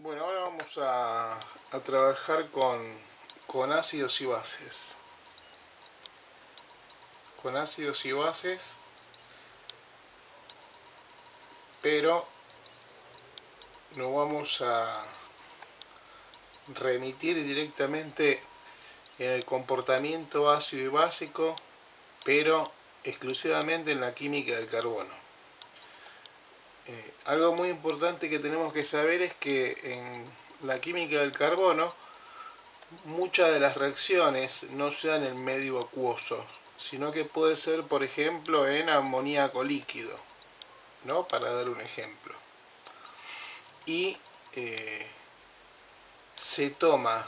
Bueno, ahora vamos a trabajar con ácidos y bases. Con ácidos y bases, pero no vamos a remitir directamente en el comportamiento ácido y básico, pero exclusivamente en la química del carbono. Algo muy importante que tenemos que saber es que en la química del carbono muchas de las reacciones no se dan en medio acuoso, sino que puede ser, por ejemplo, en amoníaco líquido, ¿no? Para dar un ejemplo. Y se toma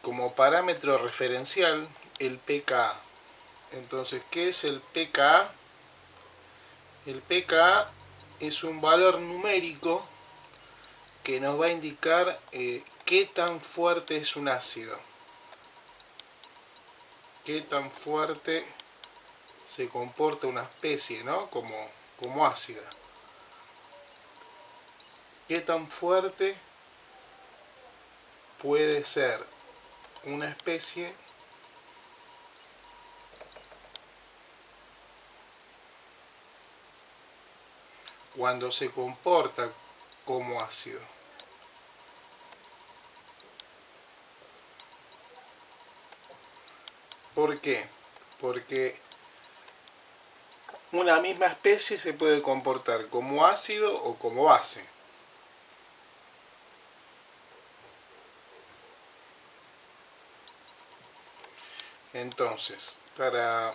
como parámetro referencial el pKa. Entonces, ¿qué es el pKa? El pKa es un valor numérico que nos va a indicar qué tan fuerte es un ácido, qué tan fuerte se comporta una especie, ¿no? como ácida. ¿Qué tan fuerte puede ser una especie cuando se comporta como ácido? ¿Por qué? Porque una misma especie se puede comportar como ácido o como base. Entonces, para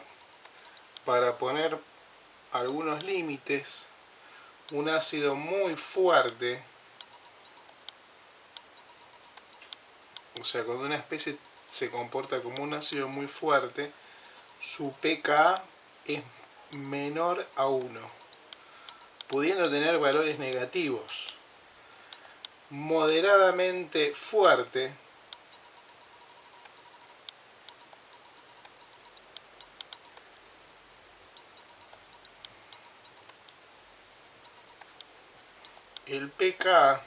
poner algunos límites, un ácido muy fuerte, o sea, cuando una especie se comporta como un ácido muy fuerte, su pKa es menor a 1, pudiendo tener valores negativos. Moderadamente fuerte el pKa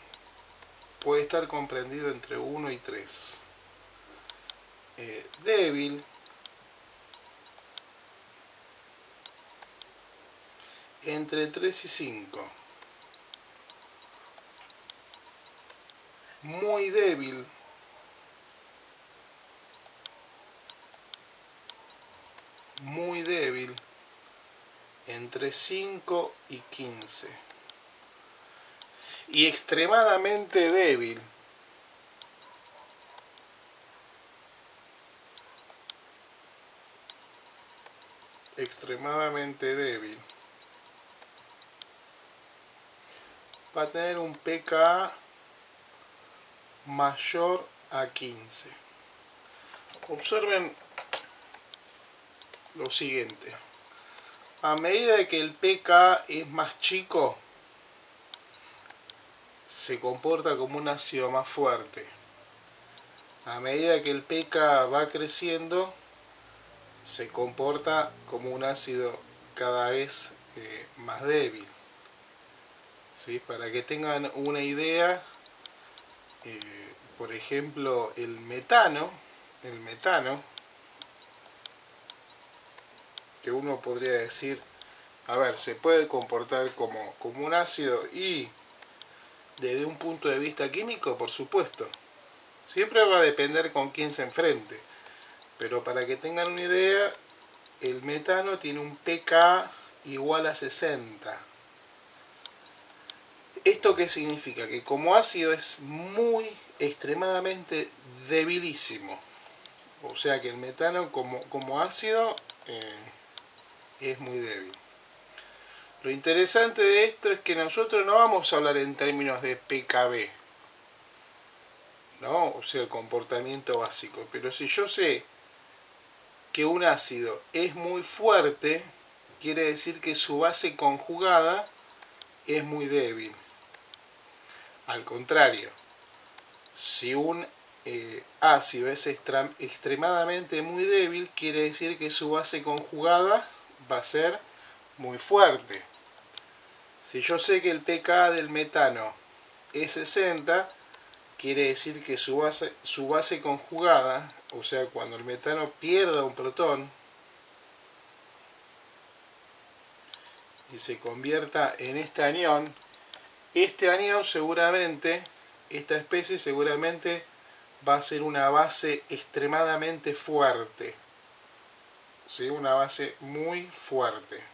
puede estar comprendido entre 1 y 3. Débil entre 3 y 5. Muy débil entre 5 y 15. Y extremadamente débil va a tener un pKa mayor a 15. Observen lo siguiente: a medida que el pKa es más chico, se comporta como un ácido más fuerte. A medida que el pKa va creciendo, se comporta como un ácido cada vez más débil. ¿Sí? Para que tengan una idea, por ejemplo, el metano, que uno podría decir, a ver, se puede comportar como un ácido, y desde un punto de vista químico, por supuesto, siempre va a depender con quién se enfrente, pero para que tengan una idea, el metano tiene un pKa igual a 60. ¿Esto qué significa? Que como ácido es extremadamente debilísimo. O sea que el metano como ácido es muy débil. Lo interesante de esto es que nosotros no vamos a hablar en términos de pKb, ¿no? O sea, el comportamiento básico. Pero si yo sé que un ácido es muy fuerte, quiere decir que su base conjugada es muy débil. Al contrario, si un ácido es extremadamente muy débil, quiere decir que su base conjugada va a ser muy fuerte. Si yo sé que el pKa del metano es 60, quiere decir que su base conjugada, o sea, cuando el metano pierda un protón y se convierta en este anión seguramente, esta especie seguramente va a ser una base extremadamente fuerte, ¿sí? Una base muy fuerte.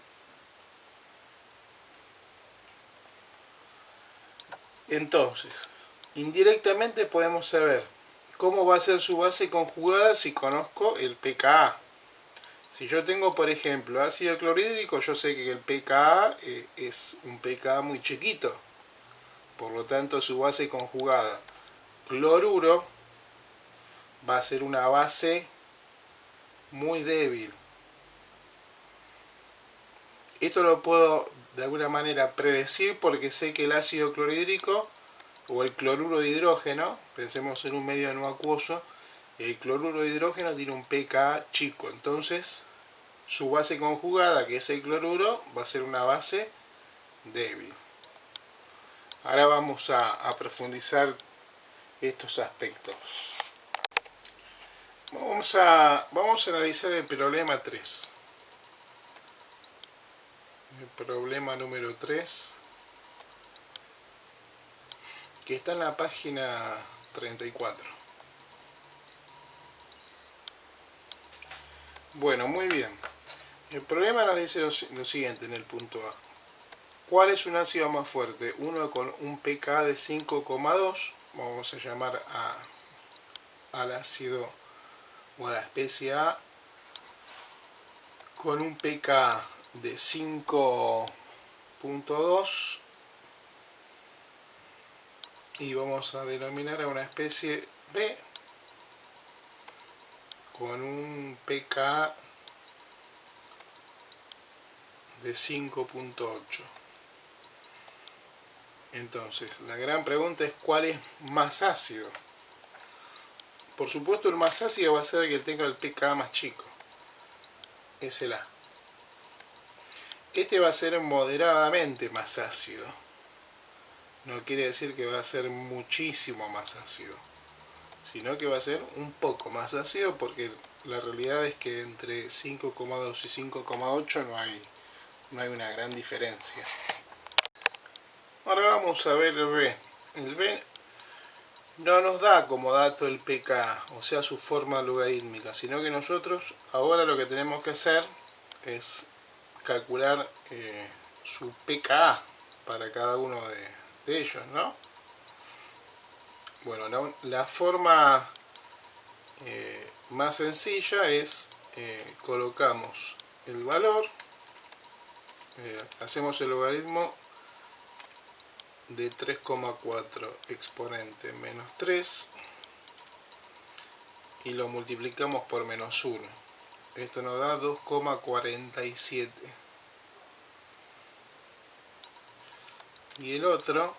Entonces, indirectamente podemos saber cómo va a ser su base conjugada si conozco el pKa. Si yo tengo, por ejemplo, ácido clorhídrico, yo sé que el pKa es un pKa muy chiquito. Por lo tanto, su base conjugada cloruro va a ser una base muy débil. Esto lo puedo de alguna manera predecir porque sé que el ácido clorhídrico o el cloruro de hidrógeno, pensemos en un medio no acuoso, el cloruro de hidrógeno tiene un pKa chico, entonces su base conjugada, que es el cloruro, va a ser una base débil. Ahora vamos a profundizar estos aspectos. Vamos a analizar el problema 3. El problema número 3, que está en la página 34. Bueno, muy bien. El problema nos dice lo siguiente en el punto A. ¿Cuál es un ácido más fuerte? Uno con un pKa de 5,2. Vamos a llamar al ácido o a la especie A con un pKa de 5,2 y vamos a denominar a una especie B con un pKa de 5,8. Entonces, la gran pregunta es ¿cuál es más ácido? Por supuesto, el más ácido va a ser el que tenga el pKa más chico. Es el A. Este va a ser moderadamente más ácido. No quiere decir que va a ser muchísimo más ácido, sino que va a ser un poco más ácido porque la realidad es que entre 5,2 y 5,8 no hay una gran diferencia. Ahora vamos a ver el B. El B no nos da como dato el pKa, o sea su forma logarítmica, sino que nosotros ahora lo que tenemos que hacer es calcular su pKa para cada uno de ellos, ¿no? Bueno, la forma más sencilla es colocamos el valor, hacemos el logaritmo de 3,4 exponente menos 3 y lo multiplicamos por menos 1. Esto nos da 2,47. Y el otro,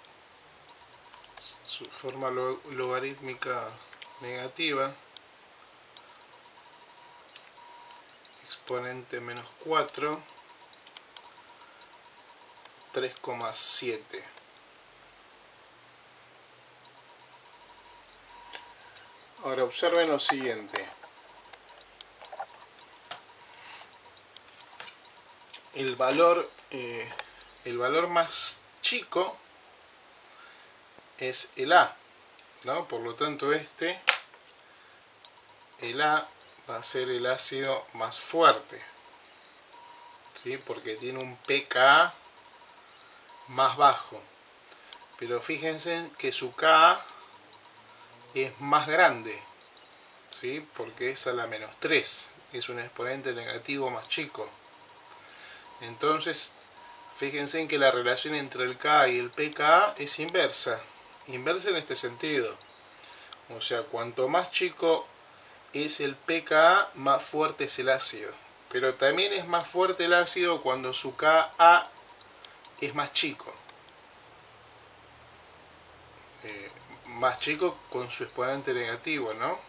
su forma logarítmica negativa, exponente menos 4, 3,7. Ahora observen lo siguiente. El valor más chico es el A, ¿no? Por lo tanto el A va a ser el ácido más fuerte, ¿sí? Porque tiene un pKa más bajo. Pero fíjense que su Ka es más grande, ¿sí? Porque es a la menos 3, es un exponente negativo más chico. Entonces, fíjense en que la relación entre el Ka y el pKa es inversa. Inversa en este sentido. O sea, cuanto más chico es el pKa, más fuerte es el ácido. Pero también es más fuerte el ácido cuando su Ka es más chico. Más chico con su exponente negativo, ¿no?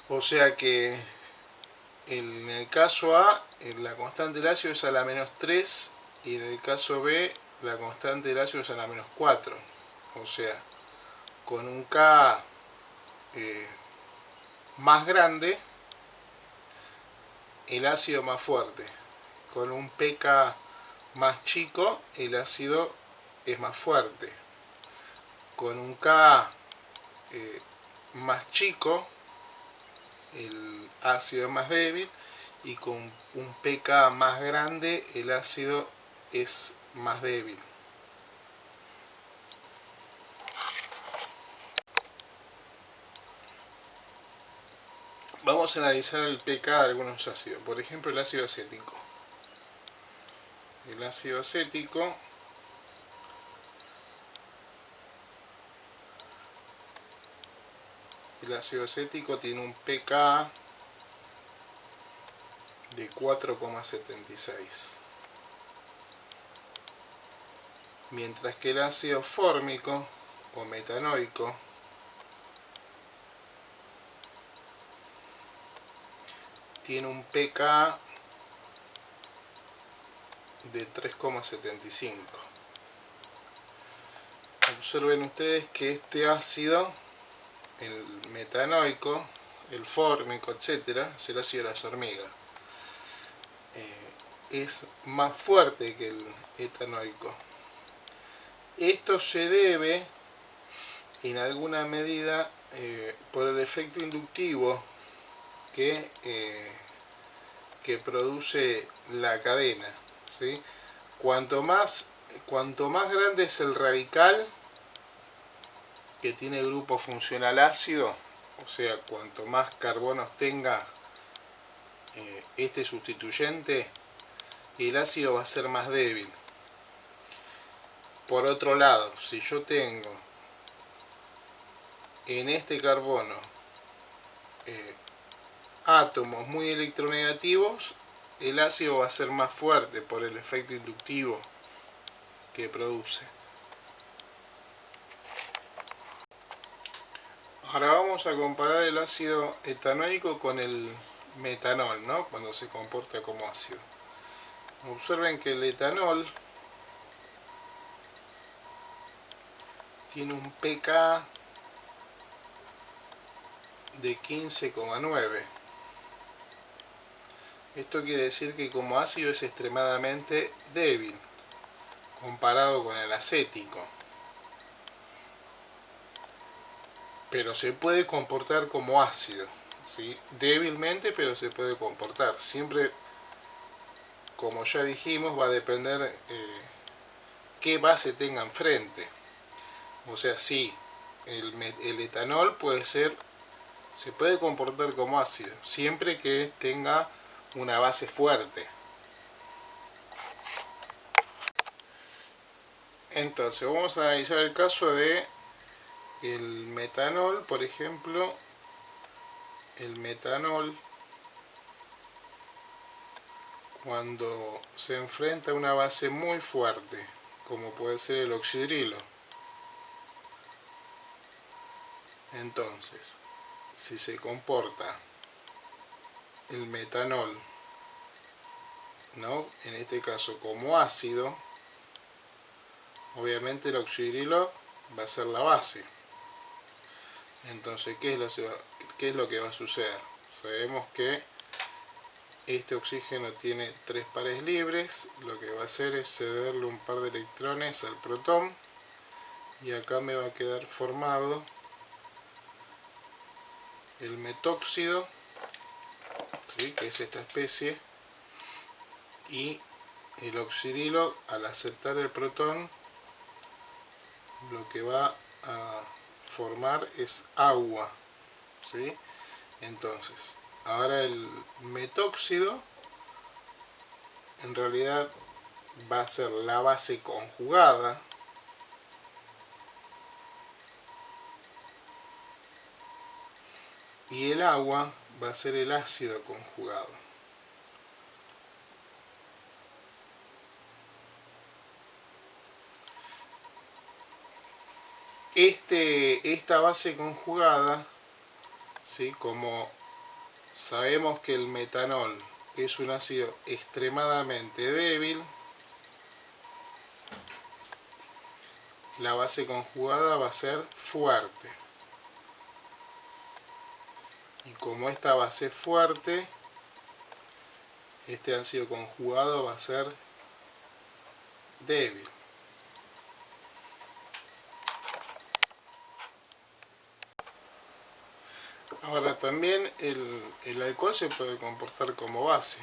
O sea que en el caso A, la constante del ácido es a la menos 3 y en el caso B, la constante del ácido es a la menos 4. O sea, con un K más grande, el ácido más fuerte. Con un pK más chico, el ácido es más fuerte. Con un K más chico, el ácido es más débil. Y con un pK más grande, el ácido es más débil. Vamos a analizar el pK de algunos ácidos. Por ejemplo, el ácido acético. El ácido acético tiene un pK de 4,76. Mientras que el ácido fórmico o metanoico tiene un pK de 3,75. Observen ustedes que este ácido, el metanoico, el fórmico, etcétera, es el ácido de las hormigas. Es más fuerte que el etanoico. Esto se debe en alguna medida por el efecto inductivo que produce la cadena, ¿sí? Cuanto más grande es el radical que tiene grupo funcional ácido, o sea, cuanto más carbonos tenga este sustituyente, el ácido va a ser más débil. Por otro lado, si yo tengo en este carbono átomos muy electronegativos, el ácido va a ser más fuerte por el efecto inductivo que produce. Ahora vamos a comparar el ácido etanoico con el metanol, ¿no? Cuando se comporta como ácido. Observen que el etanol tiene un pK de 15,9. Esto quiere decir que como ácido es extremadamente débil comparado con el acético. Pero se puede comportar como ácido, ¿sí? Débilmente, pero se puede comportar. Siempre, como ya dijimos, va a depender qué base tenga enfrente. O sea, sí, el etanol se puede comportar como ácido, siempre que tenga una base fuerte. Entonces, vamos a analizar el caso de el metanol, por ejemplo. El metanol, cuando se enfrenta a una base muy fuerte, como puede ser el oxidrilo. Entonces, si se comporta el metanol, ¿no?, en este caso como ácido, obviamente el oxidrilo va a ser la base. Entonces, ¿qué es lo que va a suceder? Sabemos que este oxígeno tiene 3 pares libres. Lo que va a hacer es cederle un par de electrones al protón, y acá me va a quedar formado el metóxido, ¿sí?, que es esta especie, y el oxidrilo, al aceptar el protón, lo que va a formar es agua, ¿sí? Entonces, ahora el metóxido en realidad va a ser la base conjugada, y el agua va a ser el ácido conjugado. Esta base conjugada, ¿sí?, como sabemos que el metanol es un ácido extremadamente débil, la base conjugada va a ser fuerte. Y como esta va a ser fuerte, este ácido conjugado va a ser débil. Ahora también el alcohol se puede comportar como base,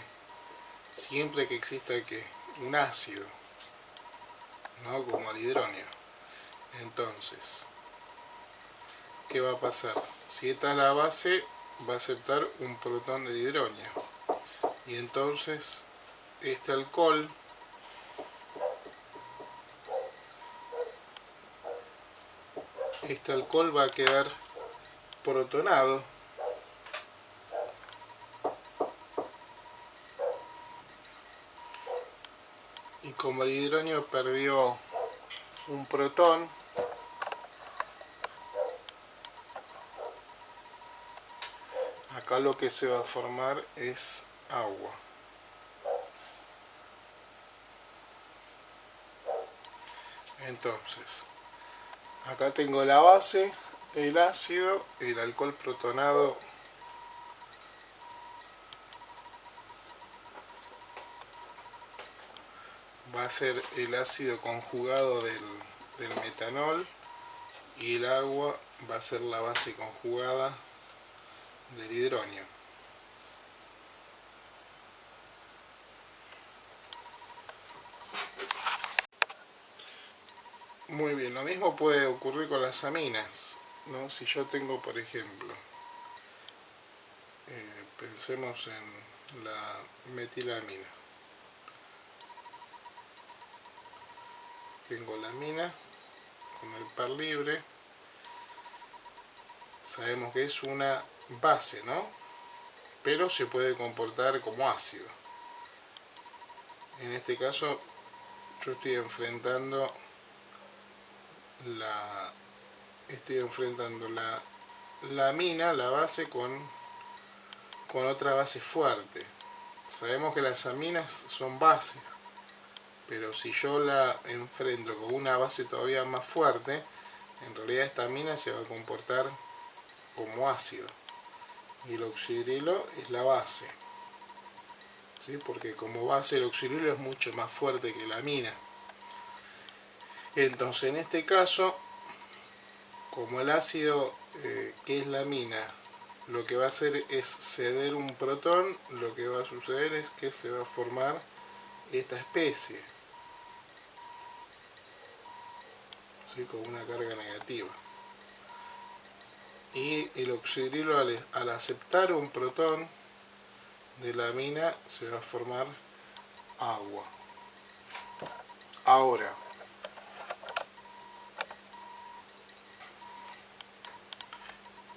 siempre que exista un ácido, ¿no? Como el hidrógeno. Entonces, ¿qué va a pasar? Si esta es la base, va a aceptar un protón de hidrógeno. Y entonces, este alcohol va a quedar protonado. Y como el hidrógeno perdió un protón, acá lo que se va a formar es agua. Entonces, acá tengo la base, el ácido, el alcohol protonado va a ser el ácido conjugado del metanol y el agua va a ser la base conjugada del hidrógeno. Muy bien, lo mismo puede ocurrir con las aminas, ¿no? Si yo tengo, por ejemplo, pensemos en la metilamina. Tengo la amina con el par libre. Sabemos que es una base, ¿no? Pero se puede comportar como ácido. En este caso, yo estoy enfrentando la amina, la base, con otra base fuerte. Sabemos que las aminas son bases, pero si yo la enfrento con una base todavía más fuerte, en realidad esta amina se va a comportar como ácido. Y el oxidrilo es la base, ¿sí? Porque como base el oxidrilo es mucho más fuerte que la amina. Entonces en este caso, como el ácido que es la amina lo que va a hacer es ceder un protón, lo que va a suceder es que se va a formar esta especie, ¿sí? Con una carga negativa. Y el oxidrilo al aceptar un protón de la amina se va a formar agua. Ahora,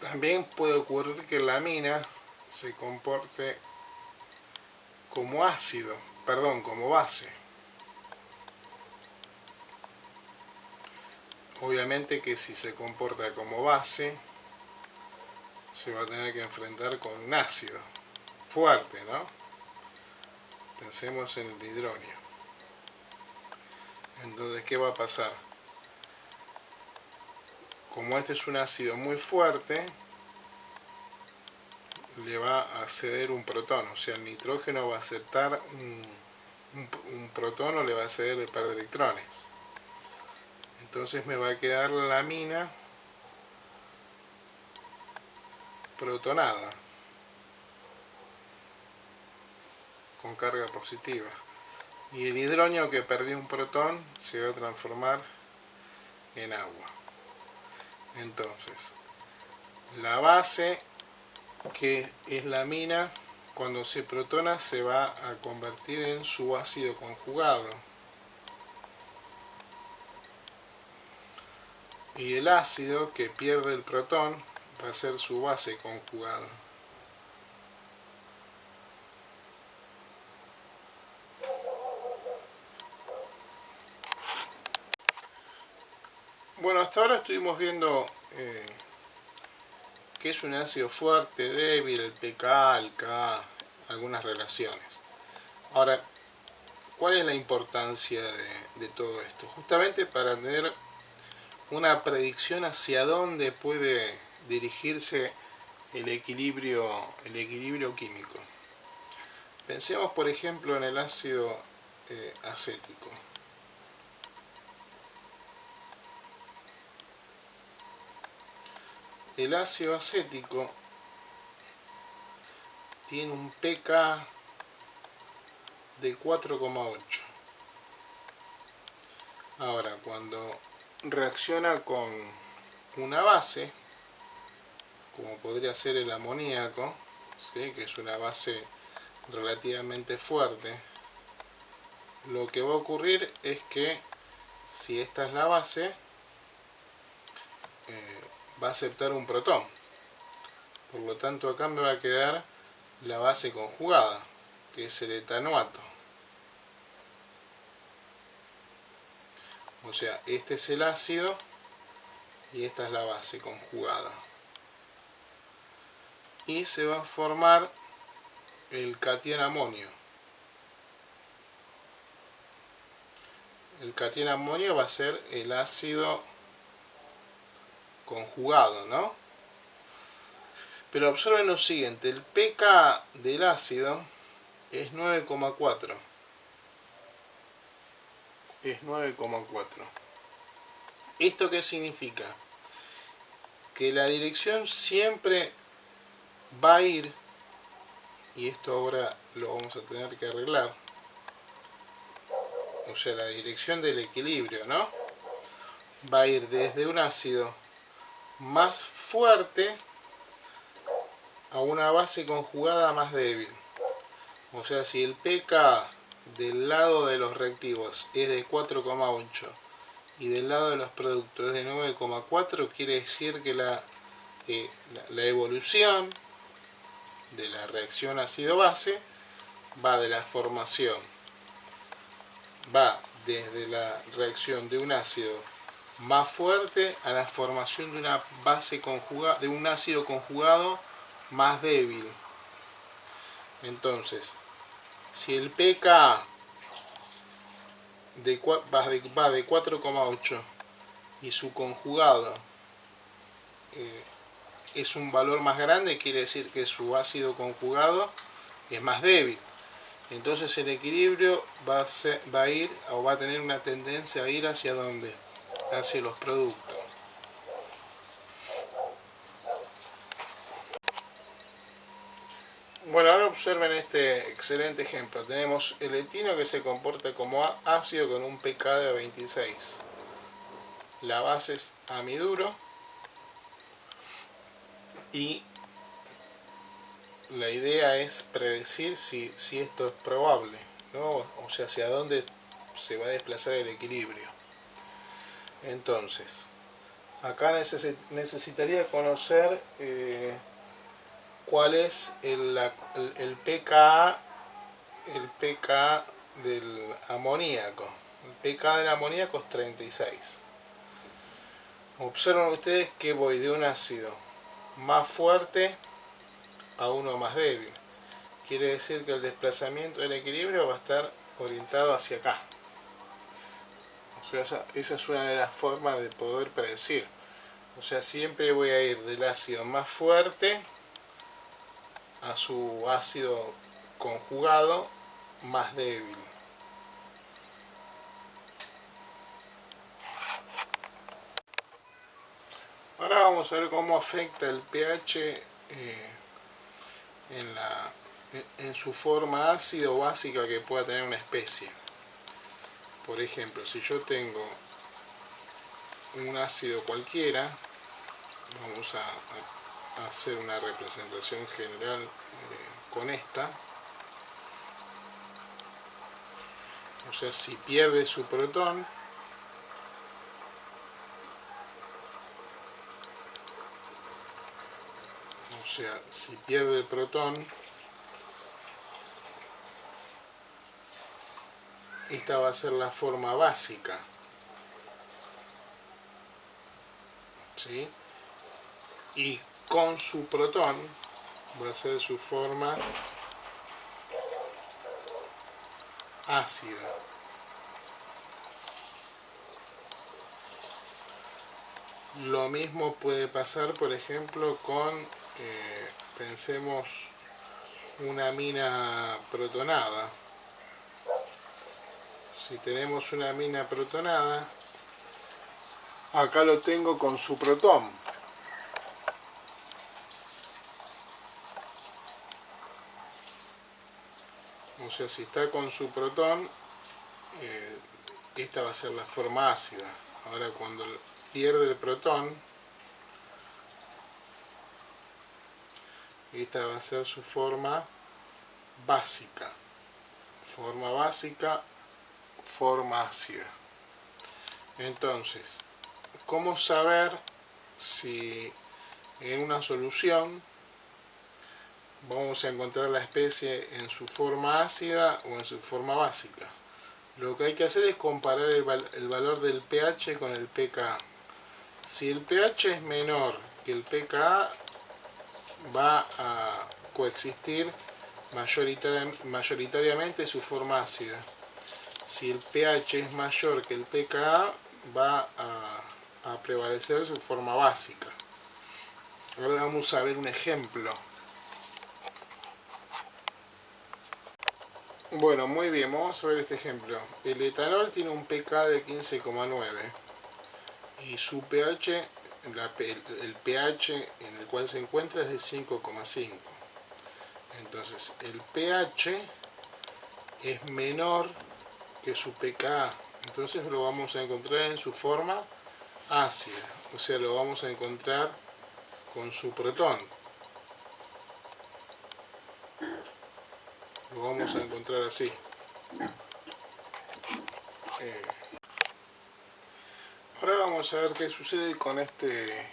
también puede ocurrir que la amina se comporte como ácido, perdón, como base. Obviamente que si se comporta como base, se va a tener que enfrentar con un ácido fuerte, ¿no? Pensemos en el hidrógeno. Entonces, ¿qué va a pasar? Como este es un ácido muy fuerte, le va a ceder un protón, o sea, el nitrógeno va a aceptar un protón o le va a ceder el par de electrones. Entonces me va a quedar la amina protonada, con carga positiva. Y el hidrógeno que perdió un protón se va a transformar en agua. Entonces, la base, que es la amina, cuando se protona se va a convertir en su ácido conjugado. Y el ácido que pierde el protón va a ser su base conjugada. Bueno, hasta ahora estuvimos viendo qué es un ácido fuerte, débil, el pK, el K, algunas relaciones. Ahora, ¿cuál es la importancia de todo esto? Justamente para tener una predicción hacia dónde puede dirigirse el equilibrio químico. Pensemos por ejemplo en el ácido acético. El ácido acético tiene un pK de 4,8. Ahora, cuando reacciona con una base, como podría ser el amoníaco, ¿sí?, que es una base relativamente fuerte, lo que va a ocurrir es que si esta es la base, va a aceptar un protón. Por lo tanto, acá me va a quedar la base conjugada, que es el etanoato. O sea, este es el ácido y esta es la base conjugada. Y se va a formar el catión amonio. El catión amonio va a ser el ácido conjugado, ¿no? Pero observen lo siguiente, el pK del ácido es 9,4. Es 9,4. ¿Esto qué significa? Que la dirección siempre va a ir, y esto ahora lo vamos a tener que arreglar, o sea, la dirección del equilibrio, ¿no? Va a ir desde un ácido más fuerte a una base conjugada más débil. O sea, si el pK del lado de los reactivos es de 4,8 y del lado de los productos es de 9,4, quiere decir que la evolución de la reacción ácido-base va de la formación, va desde la reacción de un ácido más fuerte a la formación de una base conjugada, de un ácido conjugado más débil. Entonces, si el pK va de 4,8 y su conjugado es un valor más grande, quiere decir que su ácido conjugado es más débil. Entonces el equilibrio va a ir, o va a tener una tendencia a ir hacia ¿dónde? Hacia los productos. Bueno, ahora observen este excelente ejemplo. Tenemos el etino que se comporta como ácido con un pK de 26. La base es amiduro y la idea es predecir si esto es probable, ¿no? O sea, hacia dónde se va a desplazar el equilibrio. Entonces, acá necesitaría conocer cuál es el pK, del amoníaco. El pK del amoníaco es 36. Observen ustedes que voy de un ácido más fuerte a uno más débil. Quiere decir que el desplazamiento del equilibrio va a estar orientado hacia acá. O sea, esa es una de las formas de poder predecir. O sea, siempre voy a ir del ácido más fuerte a su ácido conjugado más débil. Ahora vamos a ver cómo afecta el pH en su forma ácida o básica que pueda tener una especie. Por ejemplo, si yo tengo un ácido cualquiera, vamos a hacer una representación general con esta. O sea, si pierde su protón, o sea, si pierde el protón, esta va a ser la forma básica, ¿sí? Y con su protón va a ser su forma ácida. Lo mismo puede pasar, por ejemplo, con, pensemos, una amina protonada. Si tenemos una amina protonada, acá lo tengo con su protón. O sea, si está con su protón, esta va a ser la forma ácida. Ahora cuando pierde el protón, esta va a ser su forma básica. Forma básica, forma ácida. Entonces, ¿cómo saber si en una solución vamos a encontrar la especie en su forma ácida o en su forma básica? Lo que hay que hacer es comparar el valor del pH con el pKa. Si el pH es menor que el pKa, va a coexistir mayoritariamente su forma ácida. Si el pH es mayor que el pKa, va a prevalecer su forma básica. Ahora vamos a ver un ejemplo. Bueno, muy bien, vamos a ver este ejemplo. El etanol tiene un pK de 15,9 y su pH, el pH en el cual se encuentra es de 5,5. Entonces, el pH es menor que su pKa. Entonces lo vamos a encontrar en su forma ácida. O sea, lo vamos a encontrar con su protón. Lo vamos a encontrar así. Ahora vamos a ver qué sucede con este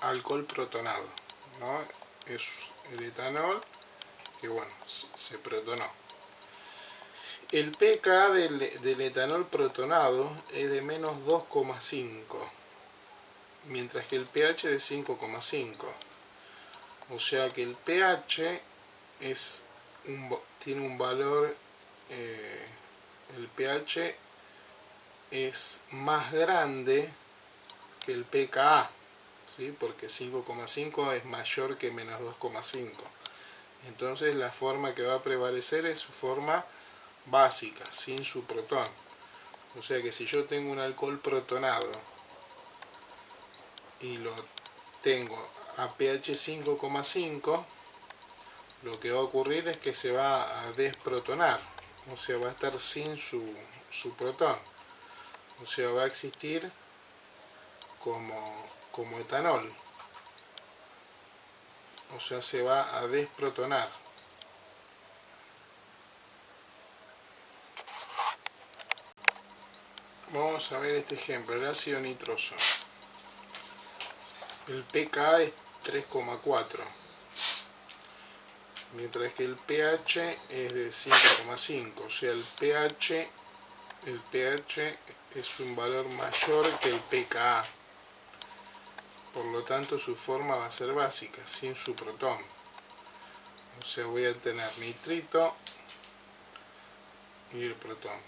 alcohol protonado, ¿no? Es el etanol que, bueno, se protonó. El pKa del etanol protonado es de menos 2,5, mientras que el pH es de 5,5. O sea que el pH tiene un valor, el pH es más grande que el pKa, ¿sí? Porque 5,5 es mayor que menos 2,5. Entonces la forma que va a prevalecer es su forma básica, sin su protón. O sea que si yo tengo un alcohol protonado y lo tengo a pH 5,5, lo que va a ocurrir es que se va a desprotonar, o sea, va a estar sin su protón, o sea, va a existir como etanol, o sea, se va a desprotonar. Vamos a ver este ejemplo, el ácido nitroso. El pKa es 3,4, mientras que el pH es de 5,5, o sea, el pH es un valor mayor que el pKa. Por lo tanto, su forma va a ser básica, sin su protón. O sea, voy a tener nitrito y el protón.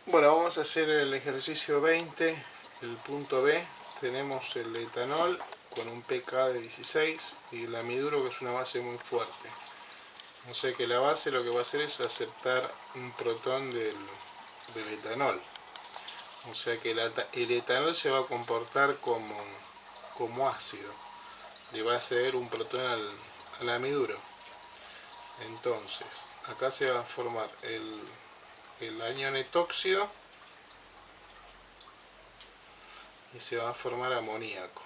Bueno, vamos a hacer el ejercicio 20, el punto B. Tenemos el etanol con un pK de 16 y el amiduro, que es una base muy fuerte. O sea que la base lo que va a hacer es aceptar un protón del etanol. O sea que el etanol se va a comportar como ácido. Le va a ceder un protón al amiduro. Entonces, acá se va a formar el anión etóxido y se va a formar amoníaco.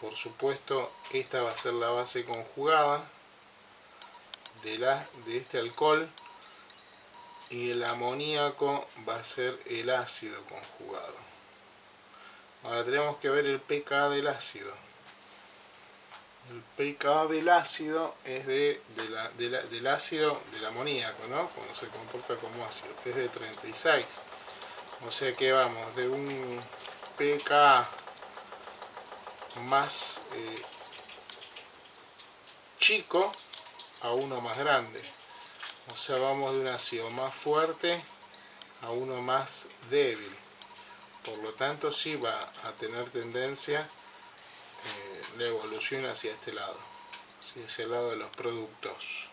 Por supuesto, esta va a ser la base conjugada de este alcohol y el amoníaco va a ser el ácido conjugado. Ahora tenemos que ver el pKa del ácido. El pKa del ácido es del ácido del amoníaco, ¿no? Cuando se comporta como ácido, es de 36. O sea que vamos de un pKa más chico a uno más grande. O sea, vamos de un ácido más fuerte a uno más débil. Por lo tanto, sí va a tener tendencia la evolución hacia este lado, hacia ese lado de los productos.